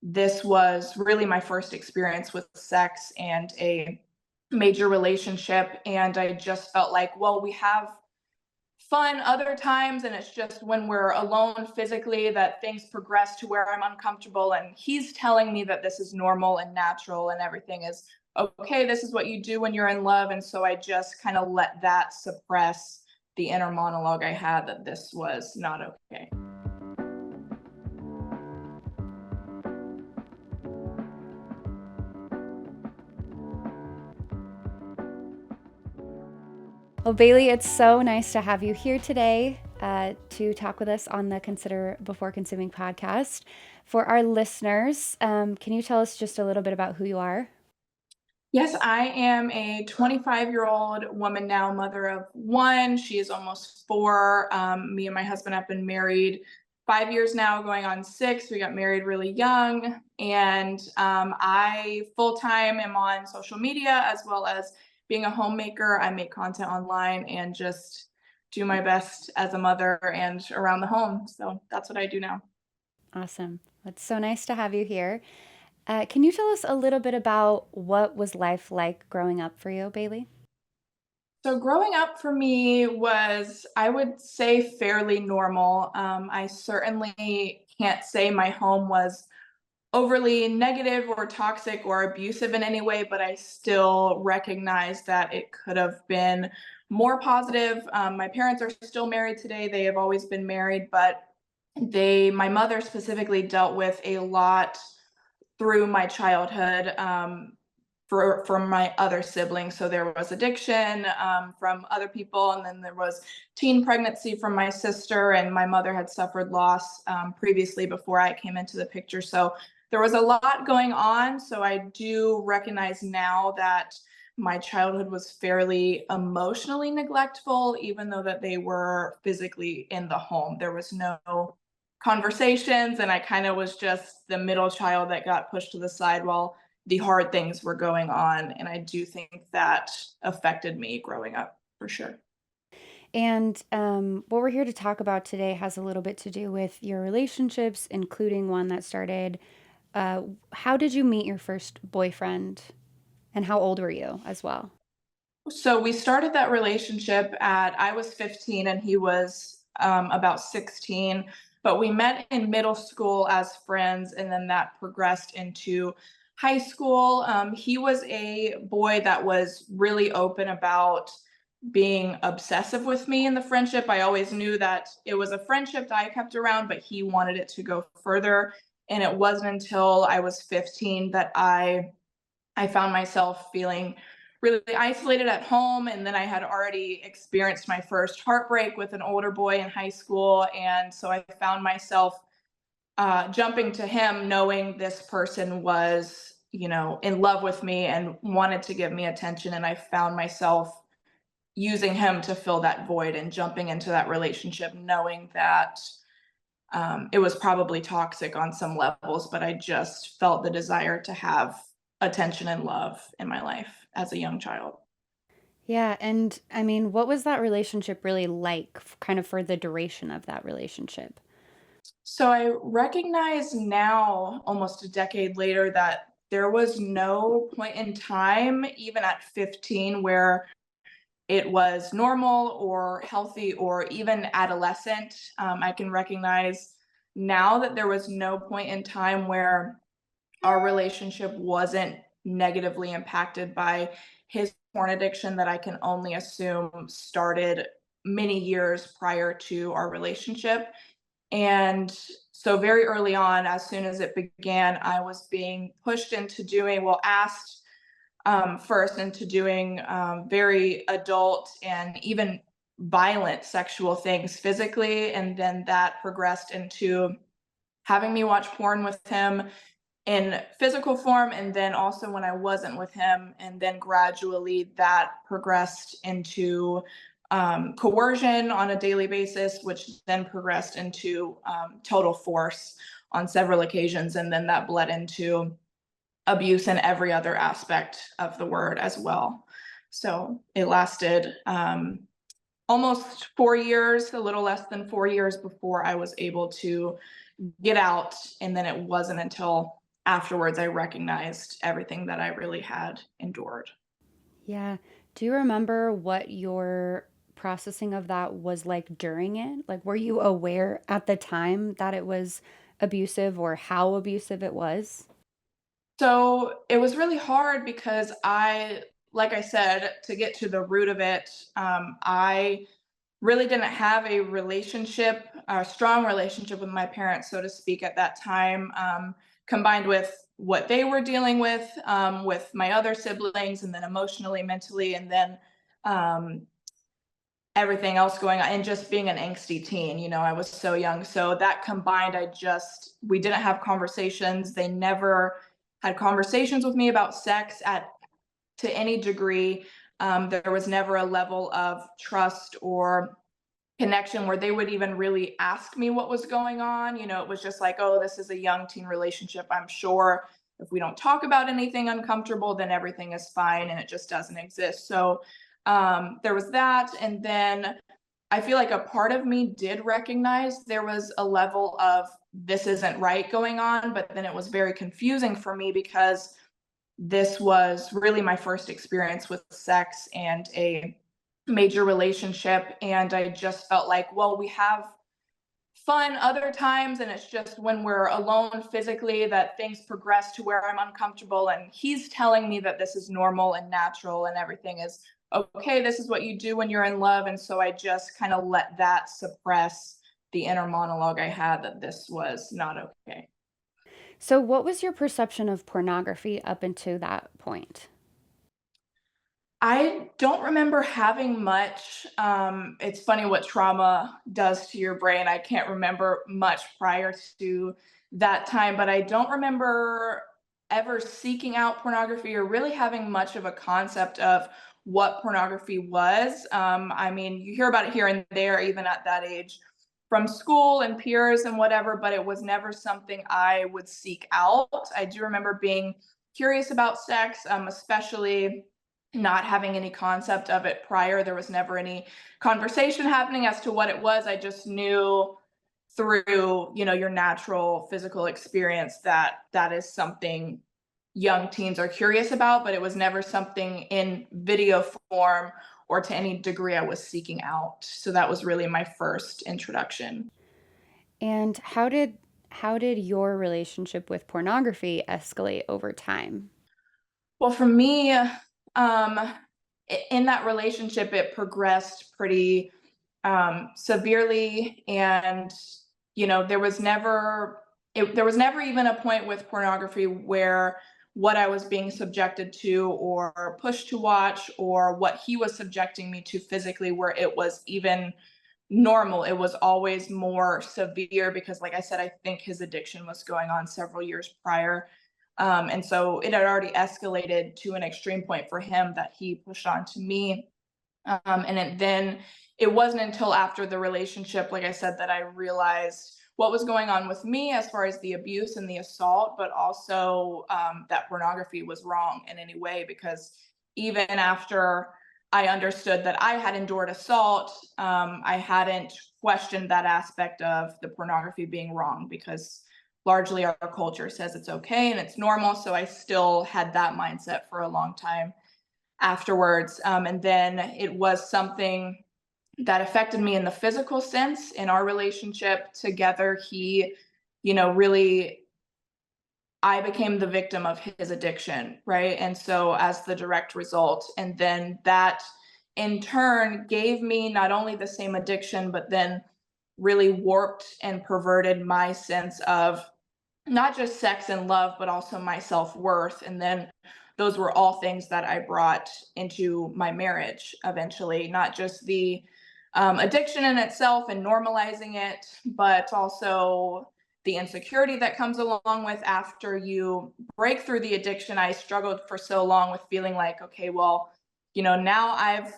this was really my first experience with sex and a major relationship. And I just felt like, well, we have fun other times, and it's just when we're alone physically that things progress to where I'm uncomfortable. And he's telling me that this is normal and natural and everything is okay. This is what you do when you're in love. And so I just kind of let that suppress the inner monologue I had that this was not okay. Well, Bailey, it's so nice to have you here today to talk with us on the Consider Before Consuming podcast. For our listeners, can you tell us just a little bit about who you are? Yes, I am a 25-year-old woman now, mother of one. She is almost four. Me and my husband have been married 5 years now, going on six. We got married really young. And I full time am on social media as well as being a homemaker. I make content online and just do my best as a mother and around the home. So that's what I do now. Awesome. It's so nice to have you here. Can you tell us a little bit about what was life like growing up for you, Bailey? So growing up for me was, I would say, fairly normal. I certainly can't say my home was overly negative or toxic or abusive in any way, but I still recognize that it could have been more positive. My parents are still married today. They have always been married, but my mother specifically dealt with a lot through my childhood, from my other siblings. So there was addiction from other people, and then there was teen pregnancy from my sister, and my mother had suffered loss previously before I came into the picture. So there was a lot going on. So I do recognize now that my childhood was fairly emotionally neglectful, even though that they were physically in the home. There was no conversations, and I kind of was just the middle child that got pushed to the side while the hard things were going on. And I do think that affected me growing up for sure. And what we're here to talk about today has a little bit to do with your relationships, including one that started. How did you meet your first boyfriend, and how old were you as well? So we started that relationship I was 15 and he was about 16, but we met in middle school as friends, and then that progressed into high school. He was a boy that was really open about being obsessive with me in the friendship. I always knew that it was a friendship that I kept around, but he wanted it to go further. And it wasn't until I was 15 that I found myself feeling really isolated at home. And then I had already experienced my first heartbreak with an older boy in high school. And so I found myself jumping to him, knowing this person was, in love with me and wanted to give me attention. And I found myself using him to fill that void and jumping into that relationship, knowing that it was probably toxic on some levels, but I just felt the desire to have attention and love in my life as a young child. Yeah, and I mean, what was that relationship really like, kind of for the duration of that relationship? So I recognize now, almost a decade later, that there was no point in time, even at 15, where it was normal or healthy or even adolescent. I can recognize now that there was no point in time where our relationship wasn't negatively impacted by his porn addiction that I can only assume started many years prior to our relationship. And so, very early on, as soon as it began, I was being pushed into doing, well, asked first into doing very adult and even violent sexual things physically. And then that progressed into having me watch porn with him in physical form, and then also when I wasn't with him. And then gradually that progressed into coercion on a daily basis, which then progressed into total force on several occasions. And then that bled into abuse in every other aspect of the word as well. So it lasted almost 4 years, a little less than 4 years before I was able to get out. And then it wasn't until afterwards I recognized everything that I really had endured. Yeah. Do you remember what your processing of that was like during it? Like, were you aware at the time that it was abusive or how abusive it was? So it was really hard because like I said, to get to the root of it, I really didn't have a strong relationship with my parents, so to speak, at that time, combined with what they were dealing with my other siblings, and then emotionally, mentally, and then um, everything else going on, and just being an angsty teen. I was so young. So that combined, we didn't have conversations. They never had conversations with me about sex to any degree. There was never a level of trust or connection where they would even really ask me what was going on. It was just like, oh, this is a young teen relationship. I'm sure if we don't talk about anything uncomfortable, then everything is fine, and it just doesn't exist. So there was that. And then I feel like a part of me did recognize there was a level of this isn't right going on, but then it was very confusing for me because this was really my first experience with sex and a major relationship. And I just felt like, well, we have fun other times, and it's just when we're alone physically that things progress to where I'm uncomfortable. And he's telling me that this is normal and natural and everything is okay. This is what you do when you're in love. And so I just kind of let that suppress the inner monologue I had that this was not okay. So, what was your perception of pornography up until that point? I don't remember having much. It's funny what trauma does to your brain. I can't remember much prior to that time, but I don't remember ever seeking out pornography or really having much of a concept of what pornography was. I mean, you hear about it here and there, even at that age, from school and peers and whatever, but it was never something I would seek out. I do remember being curious about sex, especially not having any concept of it prior. There was never any conversation happening as to what it was. I just knew through, your natural physical experience that that is something young teens are curious about, but it was never something in video form or to any degree I was seeking out. So that was really my first introduction. And how did your relationship with pornography escalate over time? Well, for me, in that relationship, it progressed pretty severely, and there was never even a point with pornography where what I was being subjected to or pushed to watch or what he was subjecting me to physically where it was even normal. It was always more severe because, like I said, I think his addiction was going on several years prior. And so it had already escalated to an extreme point for him that he pushed on to me. Then it wasn't until after the relationship, like I said, that I realized what was going on with me as far as the abuse and the assault, but also that pornography was wrong in any way. Because even after I understood that I had endured assault, I hadn't questioned that aspect of the pornography being wrong because largely our culture says it's okay and it's normal. So I still had that mindset for a long time afterwards. And then it was something that affected me in the physical sense in our relationship together. Really, I became the victim of his addiction, right? And so, as the direct result, and then that in turn gave me not only the same addiction, but then really warped and perverted my sense of not just sex and love, but also my self worth. And then those were all things that I brought into my marriage eventually, not just the addiction in itself and normalizing it, but also the insecurity that comes along with after you break through the addiction. I struggled for so long with feeling like, okay, well, now I've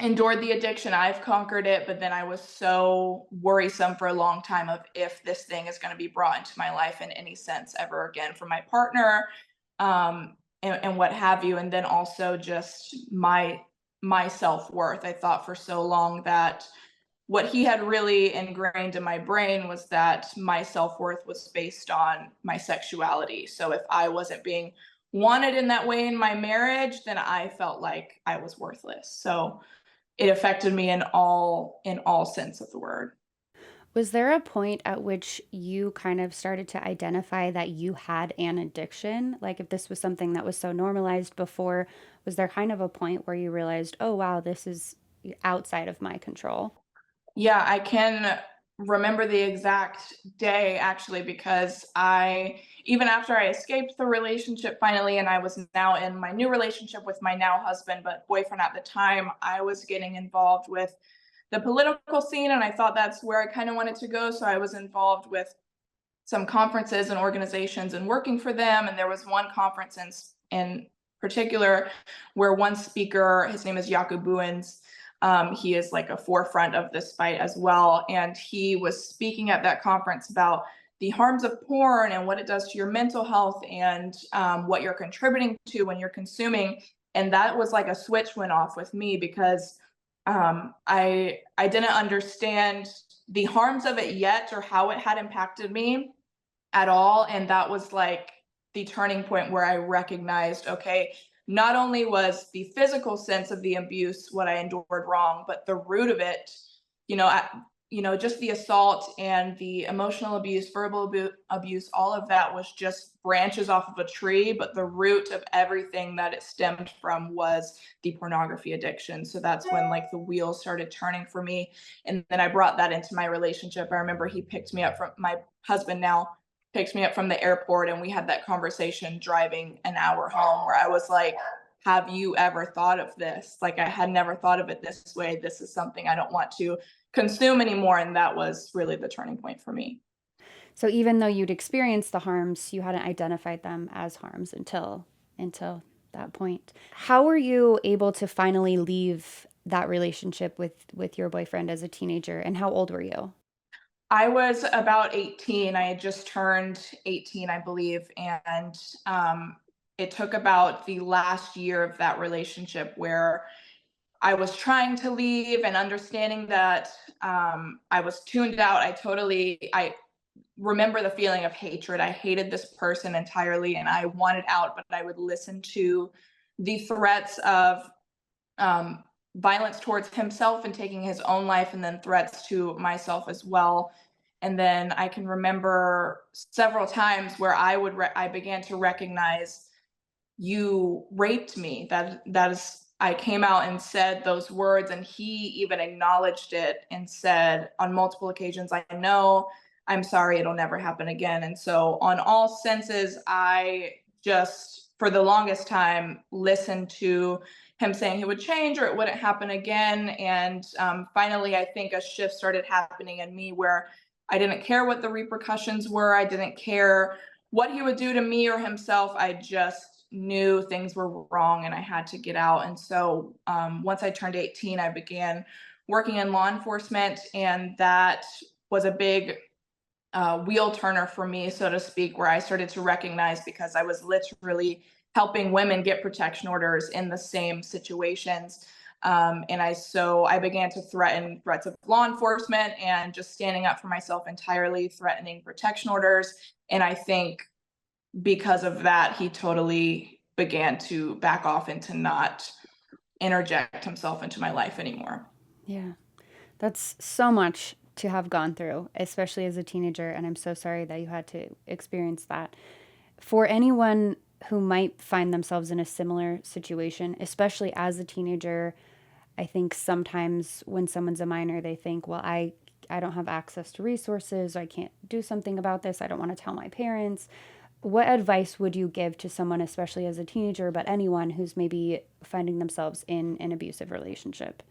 endured the addiction, I've conquered it, but then I was so worrisome for a long time of if this thing is going to be brought into my life in any sense ever again from my partner, and what have you. And then also just my self-worth. I thought for so long that what he had really ingrained in my brain was that my self-worth was based on my sexuality. So if I wasn't being wanted in that way in my marriage, then I felt like I was worthless. So it affected me in all sense of the word. Was there a point at which you kind of started to identify that you had an addiction? Like if this was something that was so normalized before, was there kind of a point where you realized, oh, wow, this is outside of my control? Yeah, I can remember the exact day actually because even after I escaped the relationship finally, and I was now in my new relationship with my now husband, but boyfriend at the time, I was getting involved with the political scene, and I thought that's where I kind of wanted to go. So I was involved with some conferences and organizations and working for them. And there was one conference in particular where one speaker, his name is Jakob Buens, he is like a forefront of this fight as well. And he was speaking at that conference about the harms of porn and what it does to your mental health and what you're contributing to when you're consuming. And that was like a switch went off with me because I didn't understand the harms of it yet or how it had impacted me at all. And that was like the turning point where I recognized, okay, not only was the physical sense of the abuse what I endured wrong, but the root of it, just the assault and the emotional abuse, verbal abuse, all of that was just branches off of a tree. But the root of everything that it stemmed from was the pornography addiction. So that's when like the wheels started turning for me. And then I brought that into my relationship. I remember he picked me up from my husband now picked me up from the airport and we had that conversation driving an hour home where I was like, have you ever thought of this? Like I had never thought of it this way. This is something I don't want to consume anymore. And that was really the turning point for me. So even though you'd experienced the harms, you hadn't identified them as harms until that point. How were you able to finally leave that relationship with your boyfriend as a teenager, and how old were you? I was about 18. I had just turned 18, I believe. And it took about the last year of that relationship where I was trying to leave and understanding that I was tuned out. I remember the feeling of hatred. I hated this person entirely and I wanted out, but I would listen to the threats of um, violence towards himself and taking his own life, and then threats to myself as well. And then I can remember several times where I began to recognize you raped me. That is I came out and said those words and he even acknowledged it and said on multiple occasions, I know, I'm sorry, it'll never happen again. And so on all senses, I just for the longest time listened to him saying he would change or it wouldn't happen again. And finally, I think a shift started happening in me where I didn't care what the repercussions were. I didn't care what he would do to me or himself. I just knew things were wrong and I had to get out. And so once I turned 18, I began working in law enforcement. And that was a big wheel turner for me, so to speak, where I started to recognize because I was literally helping women get protection orders in the same situations. And I began to threaten threats of law enforcement and just standing up for myself entirely, threatening protection orders. And I think because of that, he totally began to back off and to not interject himself into my life anymore. Yeah. That's so much to have gone through, especially as a teenager, and I'm so sorry that you had to experience that. For anyone who might find themselves in a similar situation, especially as a teenager, I think sometimes when someone's a minor, they think, well, I don't have access to resources. I can't do something about this. I don't want to tell my parents. What advice would you give to someone, especially as a teenager, but anyone who's maybe finding themselves in an abusive relationship?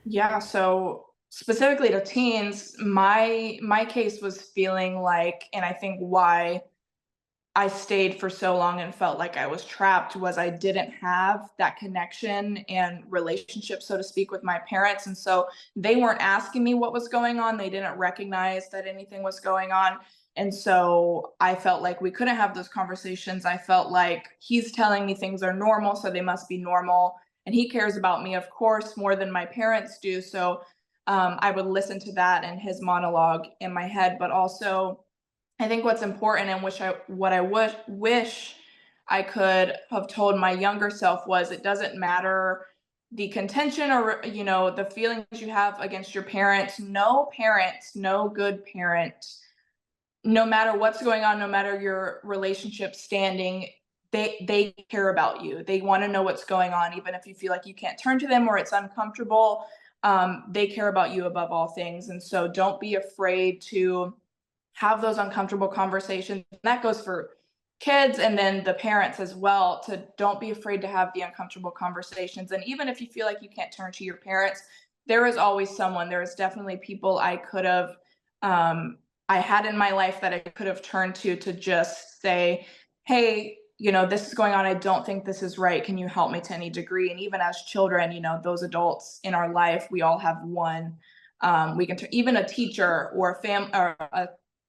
Yeah, so specifically to teens, my case was feeling like, and I think why I stayed for so long and felt like I was trapped was I didn't have that connection and relationship, so to speak, with my parents. And so they weren't asking me what was going on. They didn't recognize that anything was going on. And so I felt like we couldn't have those conversations. I felt like he's telling me things are normal, so they must be normal. And he cares about me, of course, more than my parents do. So I would listen to that and his monologue in my head, but also I think what's important and what I wish I could have told my younger self was it doesn't matter the contention or the feelings you have against your parents. No parents, no good parent, no matter what's going on, no matter your relationship standing, they care about you. They want to know what's going on, even if you feel like you can't turn to them or it's uncomfortable. They care about you above all things, and so don't be afraid to have those uncomfortable conversations. That goes for kids and then the parents as well. To don't be afraid to have the uncomfortable conversations. And even if you feel like you can't turn to your parents, there is always someone. There is definitely people um, I had in my life that I could have turned to just say, "Hey, this is going on. I don't think this is right. Can you help me to any degree?" And even as children, those adults in our life, we all have one. We can even a teacher or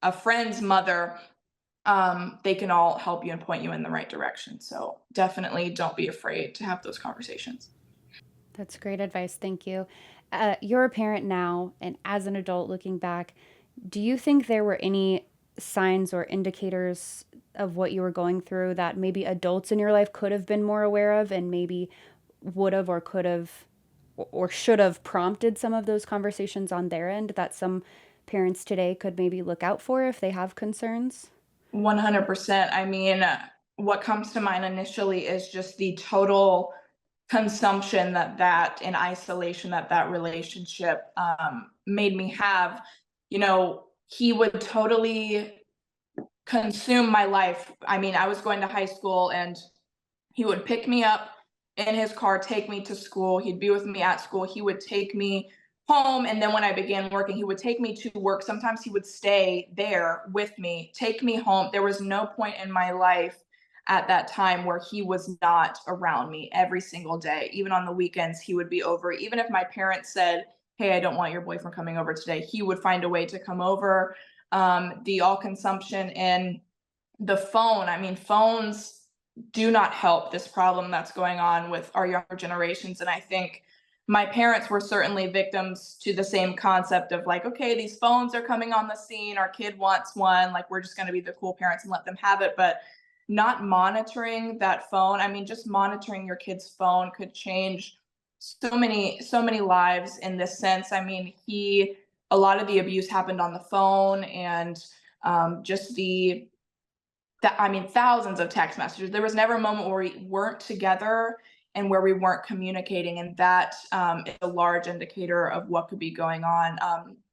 a friend's mother, they can all help you and point you in the right direction. So definitely don't be afraid to have those conversations. That's great advice. Thank you. You're a parent now, and as an adult looking back, do you think there were any signs or indicators of what you were going through that maybe adults in your life could have been more aware of and maybe would have or could have or should have prompted some of those conversations on their end that some parents today could maybe look out for if they have concerns? 100%. I mean, what comes to mind initially is just the total consumption that in isolation that relationship made me have. He would totally consume my life. I mean, I was going to high school and he would pick me up in his car, take me to school. He'd be with me at school. He would take me home. And then when I began working, he would take me to work. Sometimes he would stay there with me, take me home. There was no point in my life at that time where he was not around me every single day. Even on the weekends, he would be over. Even if my parents said, "Hey, I don't want your boyfriend coming over today," he would find a way to come over. The all consumption in the phone. I mean, phones do not help this problem that's going on with our younger generations. And I think my parents were certainly victims to the same concept of like, okay, these phones are coming on the scene. Our kid wants one. Like, we're just going to be the cool parents and let them have it. But not monitoring that phone. I mean, just monitoring your kid's phone could change so many lives in this sense. I mean, a lot of the abuse happened on the phone and just that I mean, thousands of text messages. There was never a moment where we weren't together and where we weren't communicating, and that is a large indicator of what could be going on.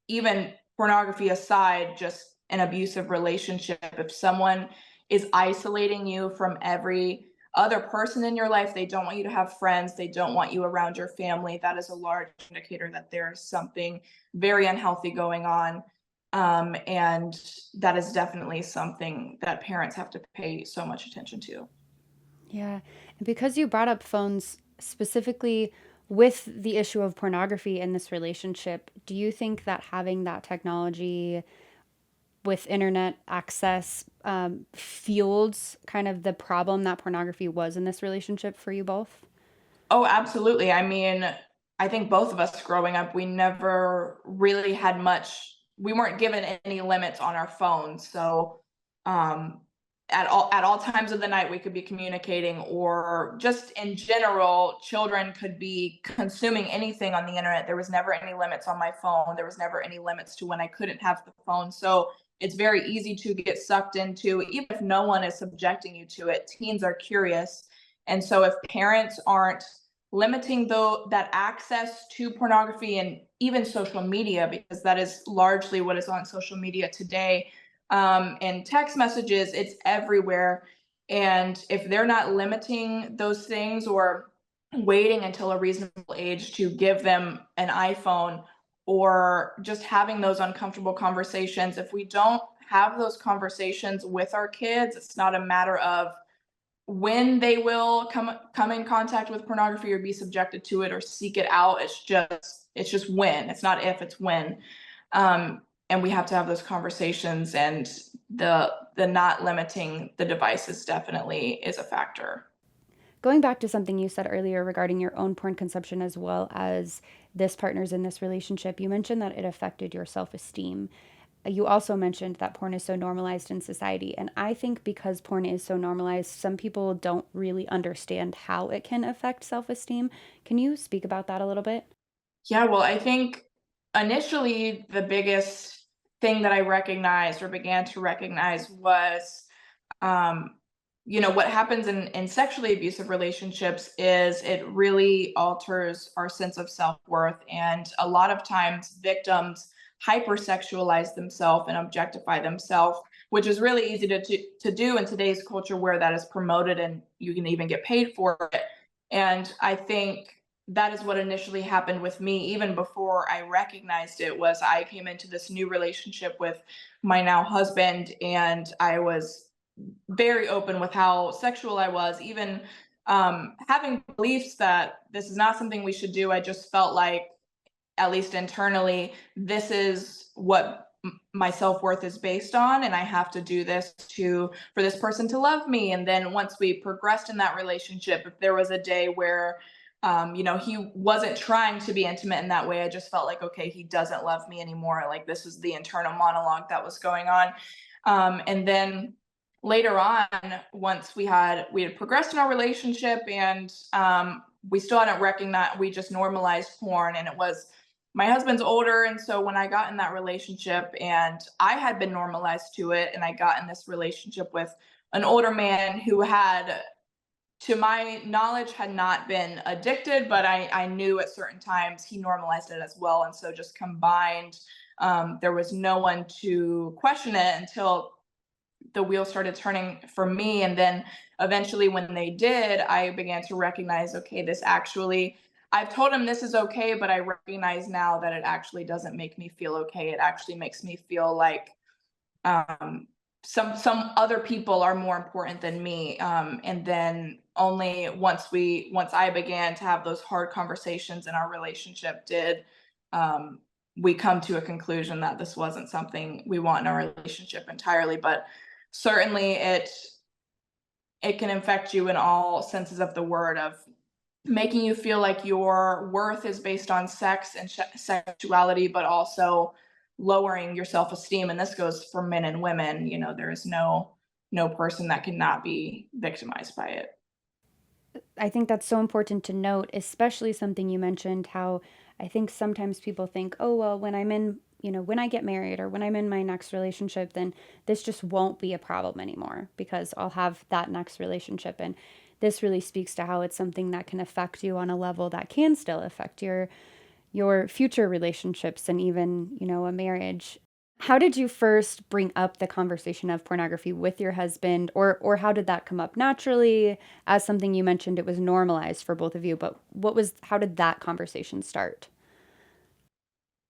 Even pornography aside, just an abusive relationship. If someone is isolating you from every other person in your life, they don't want you to have friends, they don't want you around your family. That is a large indicator that there's something very unhealthy going on. And that is definitely something that parents have to pay so much attention to. Yeah. And because you brought up phones specifically with the issue of pornography in this relationship, do you think that having that technology with internet access fueled kind of the problem that pornography was in this relationship for you both? Oh, absolutely. I mean, I think both of us growing up, we never really had much, we weren't given any limits on our phones. So, um, at all times of the night, we could be communicating, or just in general, children could be consuming anything on the internet. There was never any limits on my phone. There was never any limits to when I couldn't have the phone. So it's very easy to get sucked into, even if no one is subjecting you to it. Teens are curious. And so if parents aren't limiting that access to pornography and even social media, because that is largely what is on social media today, and text messages, it's everywhere. And if they're not limiting those things or waiting until a reasonable age to give them an iPhone, or just having those uncomfortable conversations, if we don't have those conversations with our kids, it's not a matter of when they will come in contact with pornography or be subjected to it or seek it out. It's just when. It's not if, it's when. And we have to have those conversations, and the not limiting the devices definitely is a factor. Going back to something you said earlier regarding your own porn consumption as well as this partner's in this relationship, you mentioned that it affected your self esteem. You also mentioned that porn is so normalized in society. And I think because porn is so normalized, some people don't really understand how it can affect self esteem. Can you speak about that a little bit? Yeah, well, I think initially the biggest thing that I recognized or began to recognize was, um, what happens in sexually abusive relationships is it really alters our sense of self-worth. And a lot of times victims hypersexualize themselves and objectify themselves, which is really easy to do in today's culture where that is promoted and you can even get paid for it. And I think that is what initially happened with me even before I recognized it. Was I came into this new relationship with my now husband, and I was very open with how sexual I was, even having beliefs that this is not something we should do. I just felt like, at least internally, this is what my self-worth is based on, and I have to do this to for this person to love me. And then once we progressed in that relationship, if there was a day where he wasn't trying to be intimate in that way, I just felt like, okay, he doesn't love me anymore. Like, this is the internal monologue that was going on. And then later on, once we had progressed in our relationship, and we still hadn't recognized, we just normalized porn. And it was, my husband's older, and so when I got in that relationship and I had been normalized to it, and I got in this relationship with an older man who had, to my knowledge, had not been addicted, but I knew at certain times he normalized it as well. And so just combined, there was no one to question it until the wheel started turning for me. And then eventually, when they did, I began to recognize, okay, this actually, I've told him this is okay, but I recognize now that it actually doesn't make me feel okay. It actually makes me feel like um, some other people are more important than me. And then only once I began to have those hard conversations in our relationship did um, we come to a conclusion that this wasn't something we want in our relationship entirely. But certainly it can affect you in all senses of the word, of making you feel like your worth is based on sex and sexuality, but also lowering your self-esteem. And this goes for men and women. There is no person that cannot be victimized by it. I think that's so important to note, especially something you mentioned how I think sometimes people think, oh, well, when I'm in, when I get married or when I'm in my next relationship, then this just won't be a problem anymore because I'll have that next relationship. And this really speaks to how it's something that can affect you on a level that can still affect your future relationships and even, a marriage. How did you first bring up the conversation of pornography with your husband, or how did that come up naturally? As something you mentioned, it was normalized for both of you, but how did that conversation start?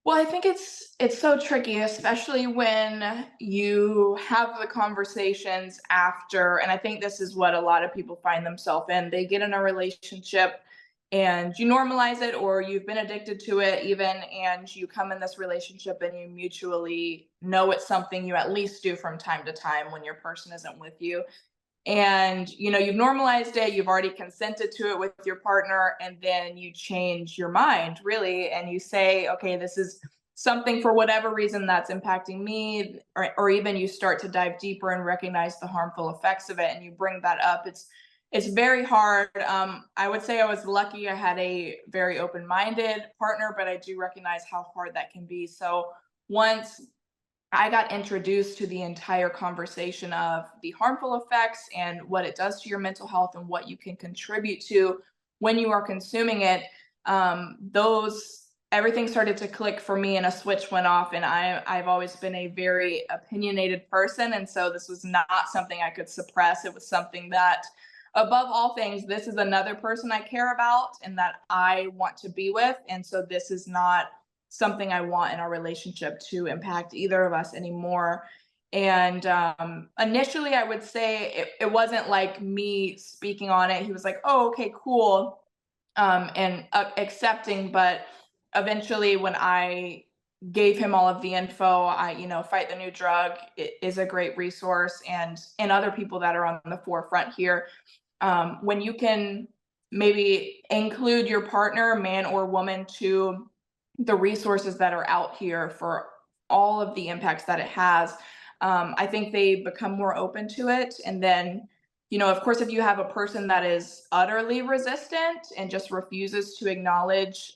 Well, I think it's so tricky, especially when you have the conversations after, and I think this is what a lot of people find themselves in. They get in a relationship and you normalize it, or you've been addicted to it even, and you come in this relationship and you mutually know it's something you at least do from time to time when your person isn't with you. And you've normalized it, you've already consented to it with your partner, and then you change your mind, really, and you say, okay, this is something for whatever reason that's impacting me. Or even you start to dive deeper and recognize the harmful effects of it, and you bring that up. It's very hard. I would say I was lucky I had a very open-minded partner, but I do recognize how hard that can be. So once I got introduced to the entire conversation of the harmful effects and what it does to your mental health and what you can contribute to when you are consuming it. Those Everything started to click for me, and a switch went off. And I've always been a very opinionated person, and so this was not something I could suppress. It was something that, above all things, this is another person I care about and that I want to be with, and so this is not something I want in our relationship to impact either of us anymore. And initially, I would say it wasn't like me speaking on it. He was like, "Oh, okay, cool," and accepting. But eventually, when I gave him all of the info, Fight the New Drug is a great resource, and other people that are on the forefront here. When you can maybe include your partner, man or woman, to the resources that are out here for all of the impacts that it has. I think they become more open to it. And then, of course, if you have a person that is utterly resistant and just refuses to acknowledge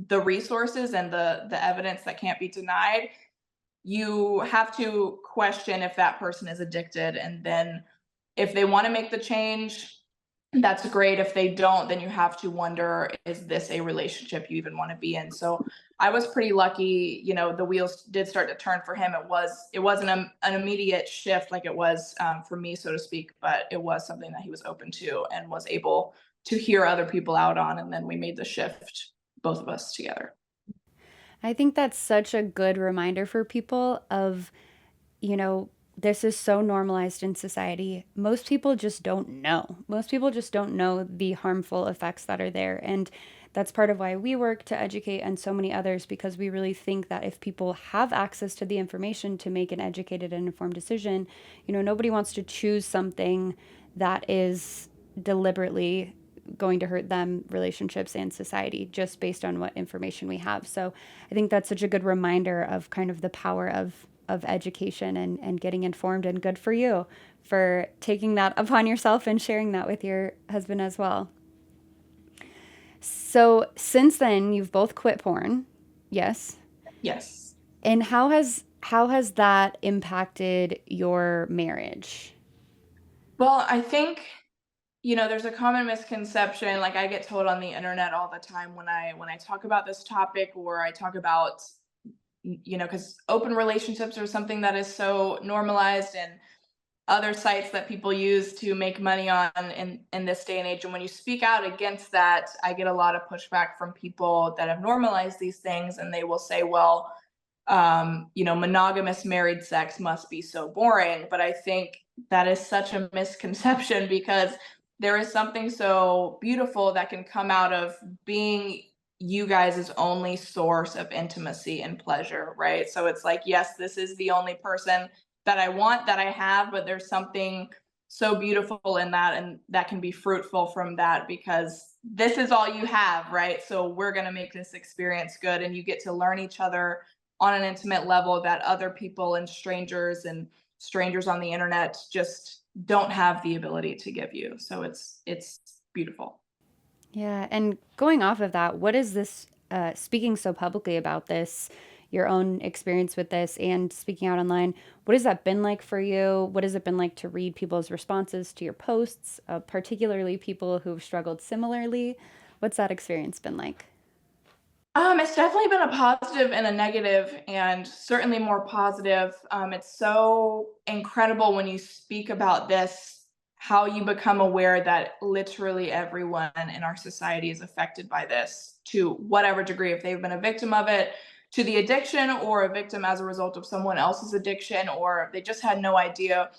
the resources and the evidence that can't be denied, you have to question if that person is addicted. And then if they want to make the change, that's great. If they don't, then you have to wonder, is this a relationship you even want to be in? So I was pretty lucky, the wheels did start to turn for him. It wasn't an immediate shift like it was for me, so to speak, but it was something that he was open to and was able to hear other people out on. And then we made the shift, both of us together. I think that's such a good reminder for people of, this is so normalized in society. Most people just don't know. Most people just don't know the harmful effects that are there. And that's part of why we work to educate and so many others, because we really think that if people have access to the information to make an educated and informed decision, nobody wants to choose something that is deliberately going to hurt them, relationships, and society just based on what information we have. So I think that's such a good reminder of kind of the power of education and getting informed, and good for you for taking that upon yourself and sharing that with your husband as well. So since then you've both quit porn. Yes. Yes. And how has that impacted your marriage? Well, I think, there's a common misconception, like I get told on the internet all the time when I talk about this topic, or I talk about, because open relationships are something that is so normalized, and other sites that people use to make money on in this day and age. And when you speak out against that, I get a lot of pushback from people that have normalized these things, and they will say, well, monogamous married sex must be so boring. But I think that is such a misconception, because there is something so beautiful that can come out of being you guys' only source of intimacy and pleasure, right? So it's like, yes, this is the only person that I want, that I have, but there's something so beautiful in that, and that can be fruitful from that, because this is all you have, right? So we're going to make this experience good, and you get to learn each other on an intimate level that other people and strangers on the internet just don't have the ability to give you. So it's beautiful. Yeah, and going off of that, what is this, speaking so publicly about this, your own experience with this and speaking out online, what has that been like for you? What has it been like to read people's responses to your posts, particularly people who've struggled similarly? What's that experience been like? It's definitely been a positive and a negative, and certainly more positive. It's so incredible when you speak about this, how you become aware that literally everyone in our society is affected by this to whatever degree, if they've been a victim of it, to the addiction, or a victim as a result of someone else's addiction, or they just had no idea.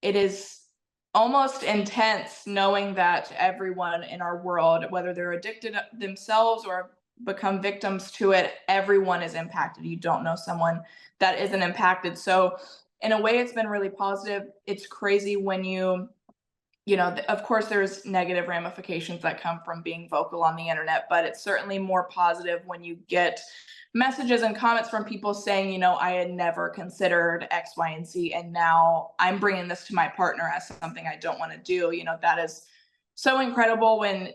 It is almost intense knowing that everyone in our world, whether they're addicted themselves or become victims to it, everyone is impacted. You don't know someone that isn't impacted. So, in a way, it's been really positive. It's crazy when of course, there's negative ramifications that come from being vocal on the internet, but it's certainly more positive when you get messages and comments from people saying, I had never considered X, Y, and Z, and now I'm bringing this to my partner as something I don't want to do. That is so incredible when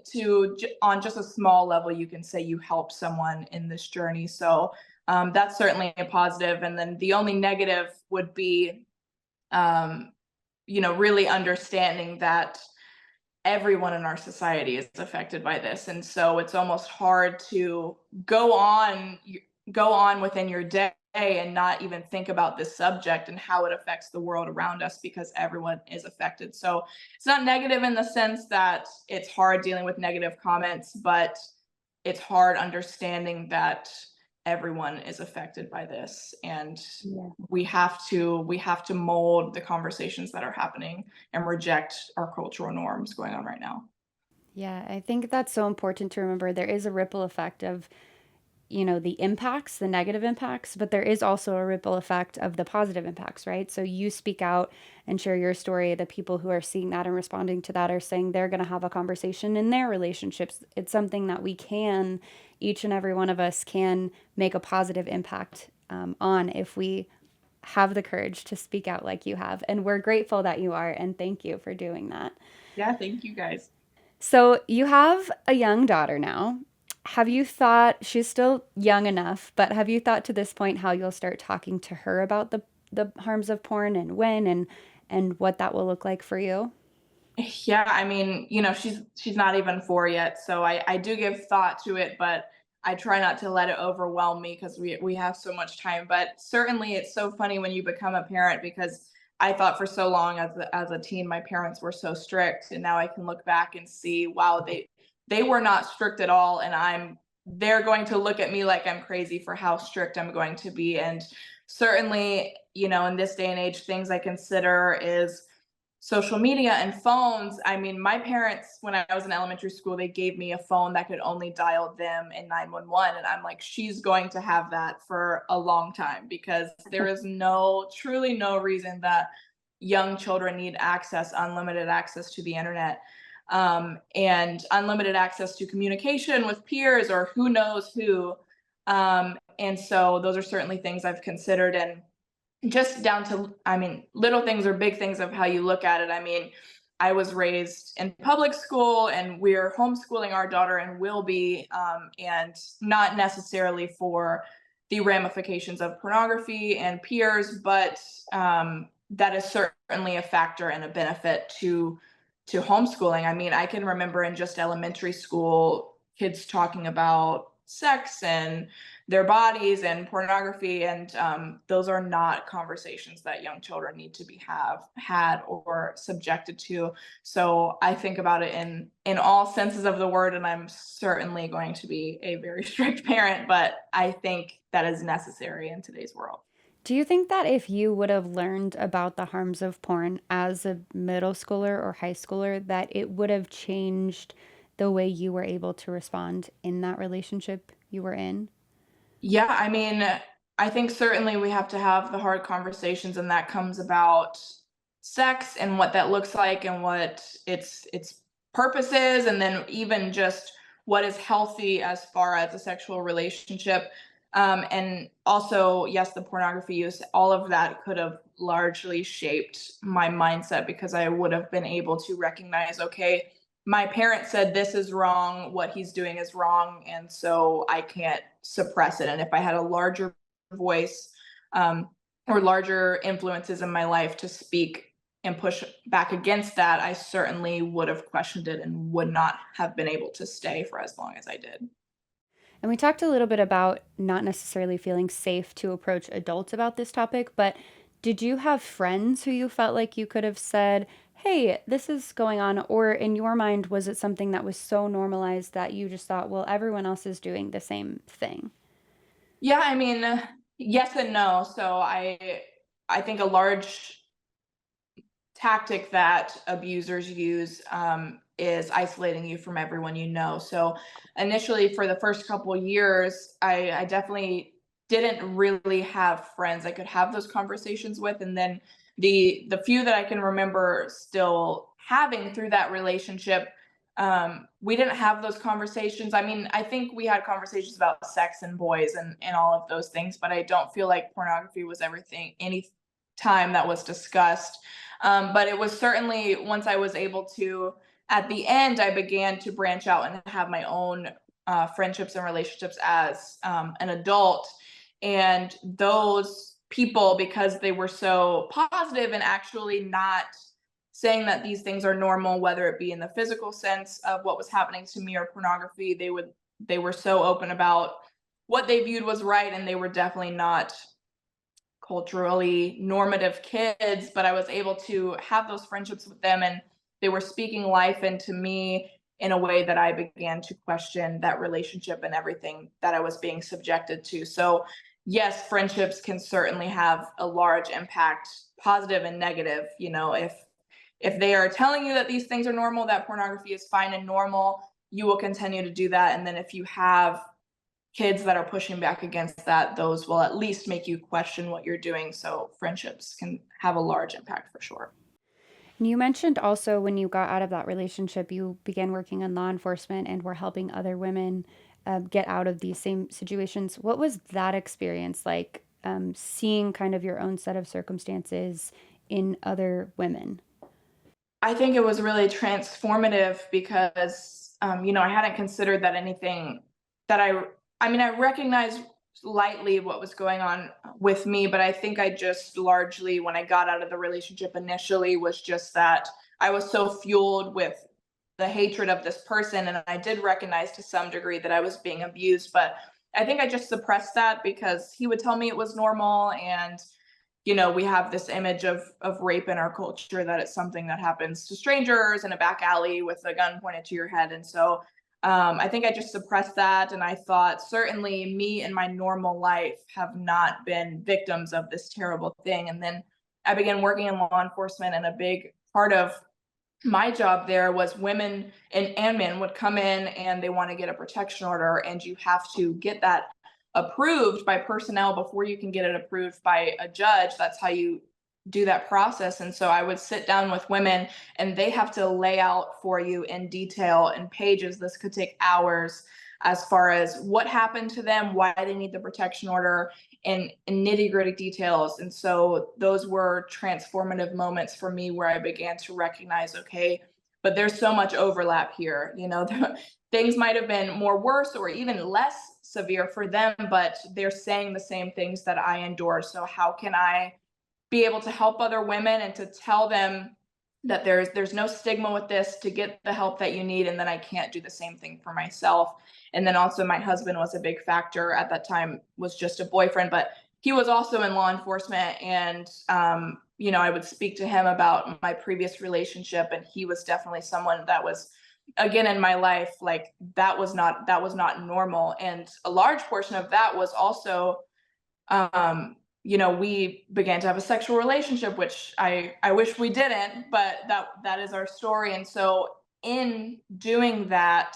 on just a small level, you can say you help someone in this journey. So that's certainly a positive. And then the only negative would be, um, really understanding that everyone in our society is affected by this, and so it's almost hard to go on go on within your day and not even think about this subject and how it affects the world around us, because everyone is affected. So it's not negative in the sense that it's hard dealing with negative comments, but it's hard understanding that everyone is affected by this, and Yeah. we have to mold the conversations that are happening and reject our cultural norms going on right now. Yeah, I think that's so important to remember. There is a ripple effect of, the impacts, the negative impacts, but there is also a ripple effect of the positive impacts, right? So you speak out and share your story. The people who are seeing that and responding to that are saying they're going to have a conversation in their relationships. It's something that we can, each and every one of us can make a positive impact on if we have the courage to speak out like you have. And we're grateful that you are. And thank you for doing that. Yeah, thank you guys. So you have a young daughter now. Have you thought, she's still young enough, but have you thought to this point how you'll start talking to her about the harms of porn and when and what that will look like for you? Yeah, I mean, she's not even 4 yet, so I do give thought to it, but I try not to let it overwhelm me because we have so much time. But certainly, it's so funny when you become a parent because I thought for so long as a teen, my parents were so strict, and now I can look back and see, wow, they were not strict at all, and they're going to look at me like I'm crazy for how strict I'm going to be. And certainly, in this day and age, things I consider is social media and phones. I mean, my parents, when I was in elementary school, they gave me a phone that could only dial them in 911. And I'm like, she's going to have that for a long time because there is truly no reason that young children need unlimited access to the internet, and unlimited access to communication with peers or who knows who. And so those are certainly things I've considered. And just down to, I mean, little things or big things of how you look at it. I mean, I was raised in public school and we're homeschooling our daughter and will be, and not necessarily for the ramifications of pornography and peers, but that is certainly a factor and a benefit to homeschooling. I mean, I can remember in just elementary school, kids talking about sex and their bodies and pornography, and those are not conversations that young children need to be have had or subjected to. So I think about it in all senses of the word, and I'm certainly going to be a very strict parent, but I think that is necessary in today's world. Do you think that if you would have learned about the harms of porn as a middle schooler or high schooler, that it would have changed the way you were able to respond in that relationship you were in? Yeah, I mean, I think certainly we have to have the hard conversations, and that comes about sex and what that looks like and what its purpose is, and then even just what is healthy as far as a sexual relationship. And also, yes, the pornography use, all of that could have largely shaped my mindset because I would have been able to recognize, okay, my parent said this is wrong, what he's doing is wrong, and so I can't suppress it. And if I had a larger voice, or larger influences in my life to speak and push back against that, I certainly would have questioned it and would not have been able to stay for as long as I did. And we talked a little bit about not necessarily feeling safe to approach adults about this topic, but did you have friends who you felt like you could have said, hey, this is going on? Or in your mind, was it something that was so normalized that you just thought, well, everyone else is doing the same thing? Yeah, I mean, yes and no. So I think a large tactic that abusers use, is isolating you from everyone you know. So initially, for the first couple years, I definitely didn't really have friends I could have those conversations with, and then the few that I can remember still having through that relationship, we didn't have those conversations. I mean, I think we had conversations about sex and boys and all of those things, but I don't feel like pornography was everything any time that was discussed. But it was certainly, once I was able to, at the end, I began to branch out and have my own friendships and relationships as an adult. And those people, because they were so positive and actually not saying that these things are normal, whether it be in the physical sense of what was happening to me or pornography, they were so open about what they viewed was right, and they were definitely not culturally normative kids, but I was able to have those friendships with them, and they were speaking life into me in a way that I began to question that relationship and everything that I was being subjected to. So, yes, friendships can certainly have a large impact, positive and negative. If they are telling you that these things are normal, that pornography is fine and normal, you will continue to do that. And then if you have kids that are pushing back against that, those will at least make you question what you're doing. So friendships can have a large impact for sure. And you mentioned also when you got out of that relationship, you began working in law enforcement and were helping other women get out of these same situations. What was that experience like, seeing kind of your own set of circumstances in other women? I think it was really transformative because, I hadn't considered that anything that I mean, I recognized lightly what was going on with me, but I think I just largely, when I got out of the relationship initially, was just that I was so fueled with the hatred of this person. And I did recognize to some degree that I was being abused, but I think I just suppressed that because he would tell me it was normal. And we have this image of rape in our culture that it's something that happens to strangers in a back alley with a gun pointed to your head. And so I think I just suppressed that. And I thought certainly me and my normal life have not been victims of this terrible thing. And then I began working in law enforcement, and a big part of my job there was women and men would come in and they want to get a protection order, and you have to get that approved by personnel before you can get it approved by a judge. That's how you do that process. And so I would sit down with women, and they have to lay out for you in detail in pages. This could take hours, as far as what happened to them, why they need the protection order, and nitty gritty details. And so those were transformative moments for me where I began to recognize, okay, but there's so much overlap here. Things might have been more worse or even less severe for them, but they're saying the same things that I endured. So how can I be able to help other women and to tell them that there's no stigma with this, to get the help that you need, and then I can't do the same thing for myself. And then also my husband was a big factor at that time, was just a boyfriend, but he was also in law enforcement. And I would speak to him about my previous relationship, and he was definitely someone that was, again, in my life, like that was not normal. And a large portion of that was also, we began to have a sexual relationship, which I wish we didn't, but that is our story. And so in doing that,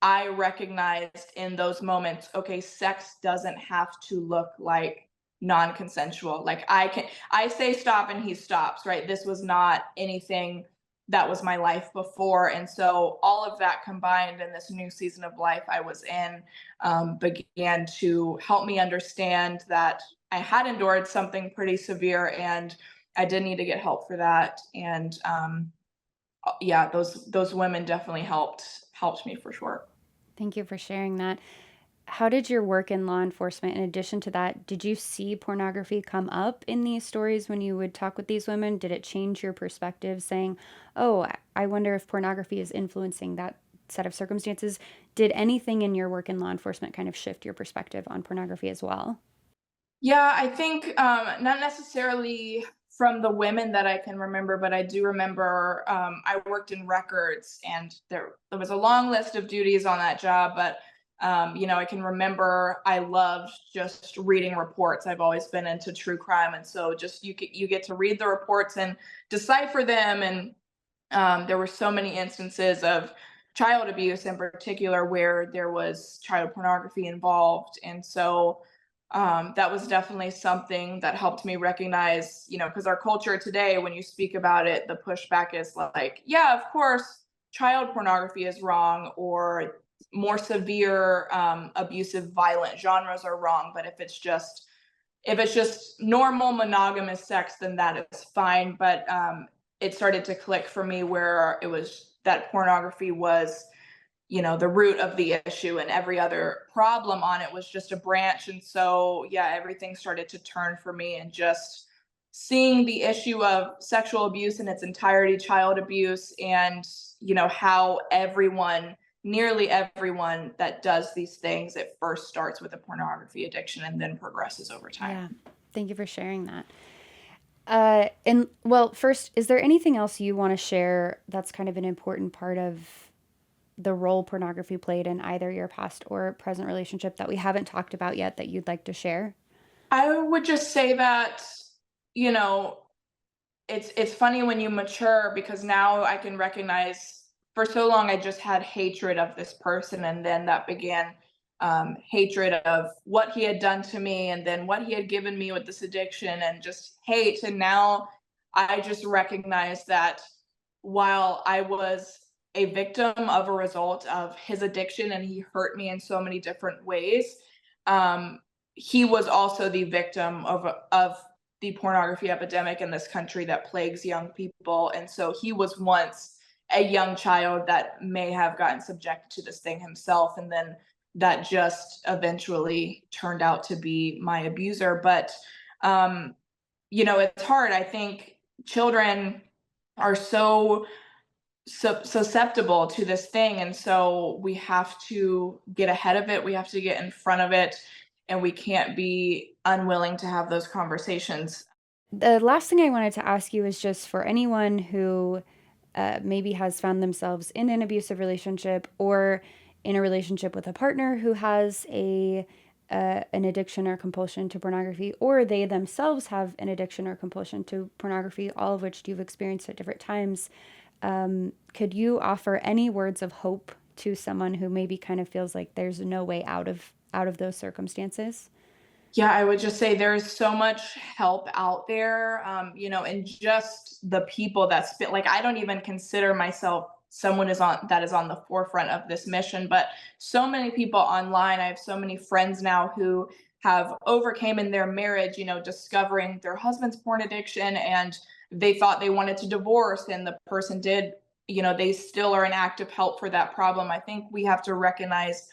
I recognized in those moments, okay, sex doesn't have to look like non-consensual. Like I say stop and he stops, right? This was not anything that was my life before. And so all of that combined in this new season of life I was in, began to help me understand that I had endured something pretty severe, and I did need to get help for that. And yeah, those women definitely helped me for sure. Thank you for sharing that. How did your work in law enforcement, in addition to that, did you see pornography come up in these stories when you would talk with these women? Did it change your perspective, saying, oh, I wonder if pornography is influencing that set of circumstances? Did anything in your work in law enforcement kind of shift your perspective on pornography as well? Yeah, I think not necessarily from the women that I can remember, but I do remember I worked in records, and there was a long list of duties on that job. But I can remember I loved just reading reports. I've always been into true crime, and so just you get to read the reports and decipher them. And there were so many instances of child abuse in particular where there was child pornography involved. And so that was definitely something that helped me recognize, because our culture today, when you speak about it, the pushback is like, yeah, of course, child pornography is wrong, or more severe abusive, violent genres are wrong. But if it's just normal monogamous sex, then that is fine. But it started to click for me where it was that pornography was, the root of the issue, and every other problem on it was just a branch. And so, yeah, everything started to turn for me, and just seeing the issue of sexual abuse in its entirety, child abuse, and, how nearly everyone that does these things, it first starts with a pornography addiction and then progresses over time. Yeah. Thank you for sharing that. And well, first, is there anything else you want to share that's kind of an important part of the role pornography played in either your past or present relationship that we haven't talked about yet that you'd like to share? I would just say that, you know, it's funny when you mature, because now I can recognize, for so long I just had hatred of this person, and then that began hatred of what he had done to me and then what he had given me with this addiction and just hate. And now I just recognize that while I was a victim of a result of his addiction and he hurt me in so many different ways, um, he was also the victim of the pornography epidemic in this country that plagues young people. And so he was once a young child that may have gotten subjected to this thing himself. And then that just eventually turned out to be my abuser. But, um, it's hard. I think children are so susceptible to this thing. And so we have to get ahead of it. We have to get in front of it. And we can't be unwilling to have those conversations. The last thing I wanted to ask you is just for anyone who maybe has found themselves in an abusive relationship or in a relationship with a partner who has an addiction or compulsion to pornography, or they themselves have an addiction or compulsion to pornography, all of which you've experienced at different times. Could you offer any words of hope to someone who maybe kind of feels like there's no way out of those circumstances? Yeah, I would just say there's so much help out there, and just the people that spit. Like, I don't even consider myself someone that is on the forefront of this mission, but so many people online. I have so many friends now who have overcame in their marriage, discovering their husband's porn addiction, and they thought they wanted to divorce, and the person did. They still are an active help for that problem. I think we have to recognize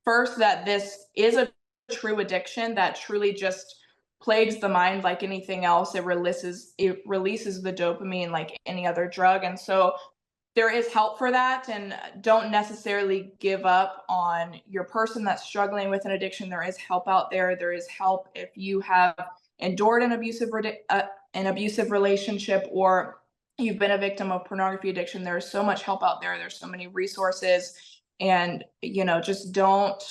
first that this is a true addiction that truly just plagues the mind like anything else. It releases the dopamine like any other drug. And so there is help for that, and don't necessarily give up on your person that's struggling with an addiction. There is help out there. There is help if you have endured an abusive relationship, or you've been a victim of pornography addiction. There's so much help out there. There's so many resources. And just don't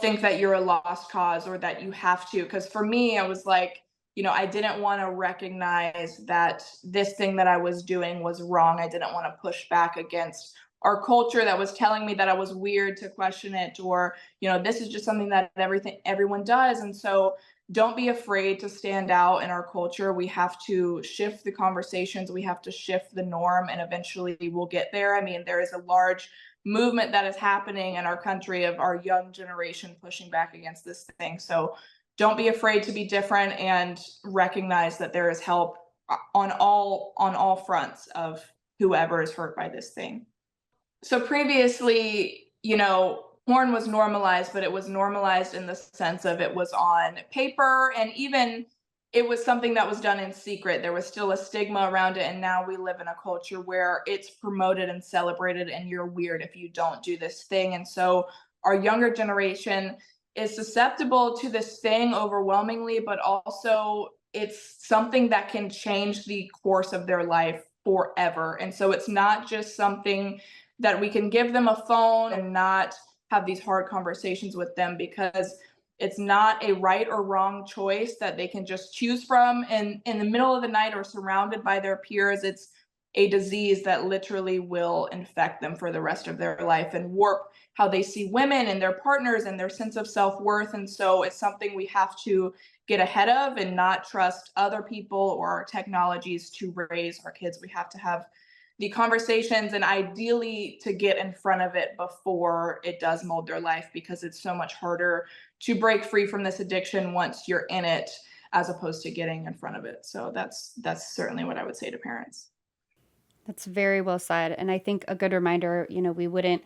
think that you're a lost cause or that you have to. Because for me, I was like, I didn't want to recognize that this thing that I was doing was wrong. I didn't want to push back against our culture that was telling me that I was weird to question it, or this is just something that everyone does. And so don't be afraid to stand out in our culture. We have to shift the conversations, we have to shift the norm, and eventually we'll get there. I mean, there is a large movement that is happening in our country of our young generation pushing back against this thing. So don't be afraid to be different, and recognize that there is help on all fronts of whoever is hurt by this thing. So previously, porn was normalized, but it was normalized in the sense of it was on paper, and even it was something that was done in secret. There was still a stigma around it. And now we live in a culture where it's promoted and celebrated, and you're weird if you don't do this thing. And so our younger generation is susceptible to this thing overwhelmingly, but also it's something that can change the course of their life forever. And so it's not just something that we can give them a phone and not have these hard conversations with them, because it's not a right or wrong choice that they can just choose from in the middle of the night or surrounded by their peers. It's a disease that literally will infect them for the rest of their life and warp how they see women and their partners and their sense of self-worth. And so it's something we have to get ahead of and not trust other people or our technologies to raise our kids. We have to have the conversations, and ideally to get in front of it before it does mold their life, because it's so much harder to break free from this addiction once you're in it, as opposed to getting in front of it. So that's certainly what I would say to parents. That's very well said. And I think a good reminder, we wouldn't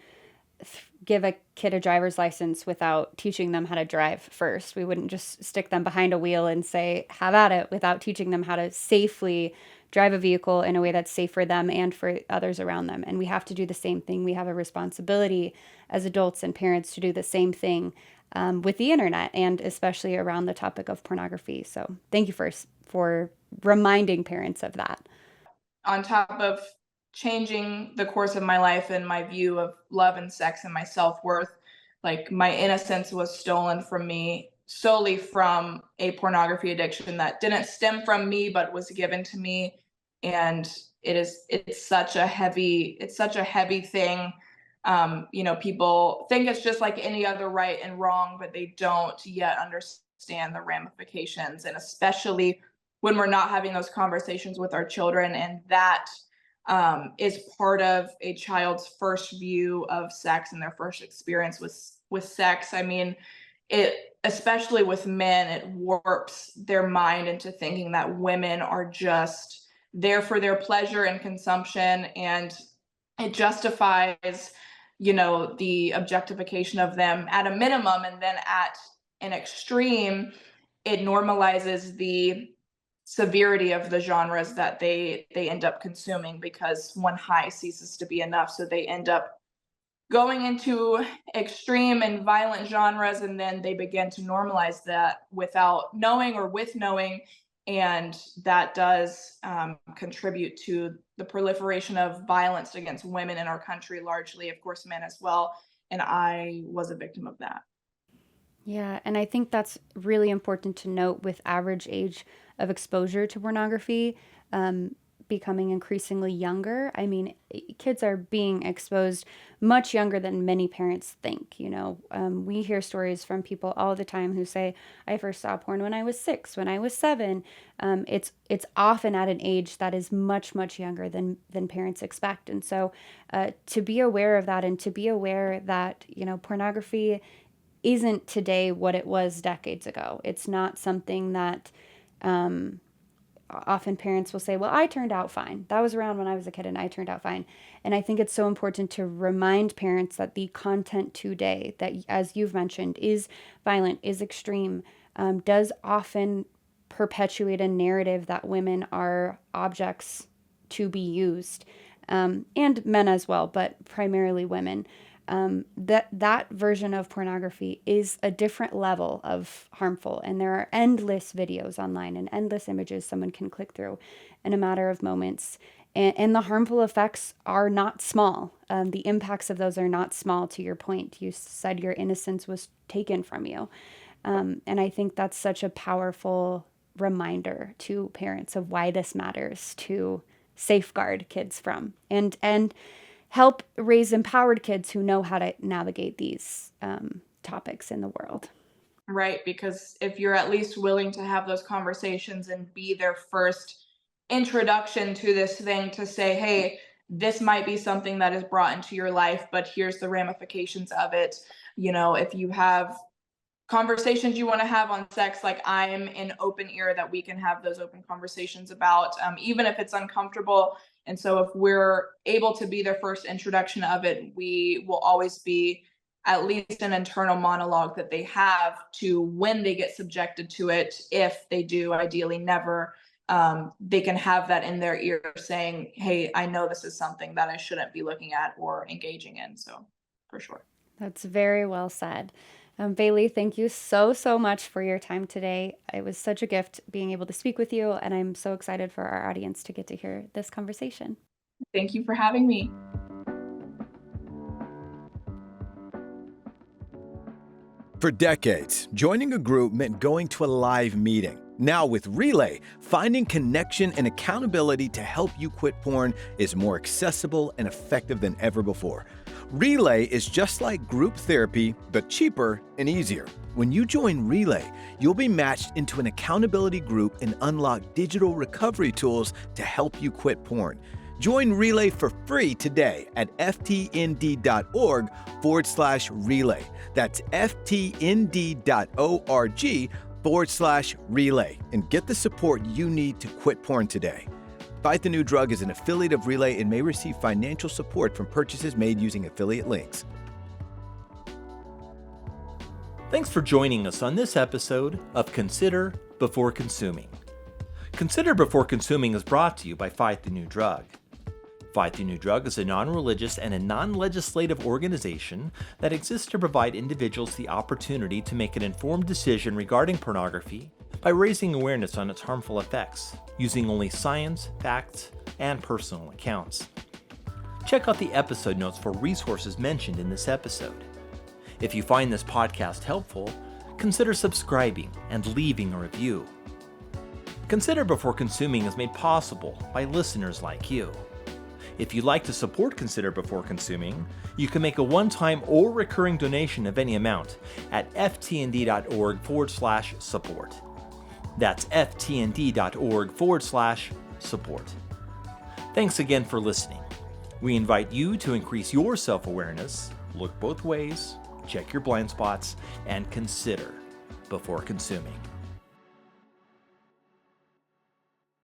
give a kid a driver's license without teaching them how to drive first. We wouldn't just stick them behind a wheel and say, have at it, without teaching them how to safely drive a vehicle in a way that's safe for them and for others around them. And we have to do the same thing. We have a responsibility as adults and parents to do the same thing with the internet, and especially around the topic of pornography. So thank you for reminding parents of that. On top of changing the course of my life and my view of love and sex and my self-worth, like, my innocence was stolen from me solely from a pornography addiction that didn't stem from me but was given to me. And it's such a heavy thing. People think it's just like any other right and wrong, but they don't yet understand the ramifications. And especially when we're not having those conversations with our children. And that is part of a child's first view of sex and their first experience with sex. I mean, it, especially with men, it warps their mind into thinking that women are just there for their pleasure and consumption, and it justifies, the objectification of them at a minimum, and then at an extreme, it normalizes the severity of the genres that they end up consuming, because one high ceases to be enough, so they end up going into extreme and violent genres, and then they begin to normalize that without knowing or with knowing. And that does contribute to the proliferation of violence against women in our country, largely, of course, men as well. And I was a victim of that. Yeah, and I think that's really important to note with average age of exposure to pornography becoming increasingly younger. I mean, kids are being exposed much younger than many parents think. We hear stories from people all the time who say, "I first saw porn when I was 6, when I was 7." It's often at an age that is much younger than parents expect, and so to be aware of that and to be aware that pornography isn't today what it was decades ago. It's not something that often parents will say, well, I turned out fine. That was around when I was a kid and I turned out fine. And I think it's so important to remind parents that the content today, that, as you've mentioned, is violent, is extreme, does often perpetuate a narrative that women are objects to be used, and men as well, but primarily women. That version of pornography is a different level of harmful, and there are endless videos online and endless images someone can click through in a matter of moments, and the harmful effects are not small. The impacts of those are not small. To your point, you said your innocence was taken from you, and I think that's such a powerful reminder to parents of why this matters, to safeguard kids from and help raise empowered kids who know how to navigate these topics in the world. Right, because if you're at least willing to have those conversations and be their first introduction to this thing, to say, hey, this might be something that is brought into your life, but here's the ramifications of it. If you have conversations you want to have on sex, like, I'm an open ear that we can have those open conversations about, even if it's uncomfortable. And so if we're able to be their first introduction of it, we will always be at least an internal monologue that they have to, when they get subjected to it, if they do, ideally never, they can have that in their ear saying, hey, I know this is something that I shouldn't be looking at or engaging in. So for sure. That's very well said. Bailey, thank you so much for your time today. It was such a gift being able to speak with you, and I'm so excited for our audience to get to hear this conversation. Thank you for having me. For decades, joining a group meant going to a live meeting. Now with Relay, finding connection and accountability to help you quit porn is more accessible and effective than ever before. Relay is just like group therapy, but cheaper and easier. When you join Relay, you'll be matched into an accountability group and unlock digital recovery tools to help you quit porn. Join Relay for free today at ftnd.org/relay. That's ftnd.org/relay, and get the support you need to quit porn today. Fight the New Drug is an affiliate of Relay and may receive financial support from purchases made using affiliate links. Thanks for joining us on this episode of Consider Before Consuming. Consider Before Consuming is brought to you by Fight the New Drug. Fight the New Drug is a non-religious and a non-legislative organization that exists to provide individuals the opportunity to make an informed decision regarding pornography by raising awareness on its harmful effects, using only science, facts, and personal accounts. Check out the episode notes for resources mentioned in this episode. If you find this podcast helpful, consider subscribing and leaving a review. Consider Before Consuming is made possible by listeners like you. If you'd like to support Consider Before Consuming, you can make a one-time or recurring donation of any amount at ftnd.org/support. That's ftnd.org/support. Thanks again for listening. We invite you to increase your self-awareness, look both ways, check your blind spots, and consider before consuming.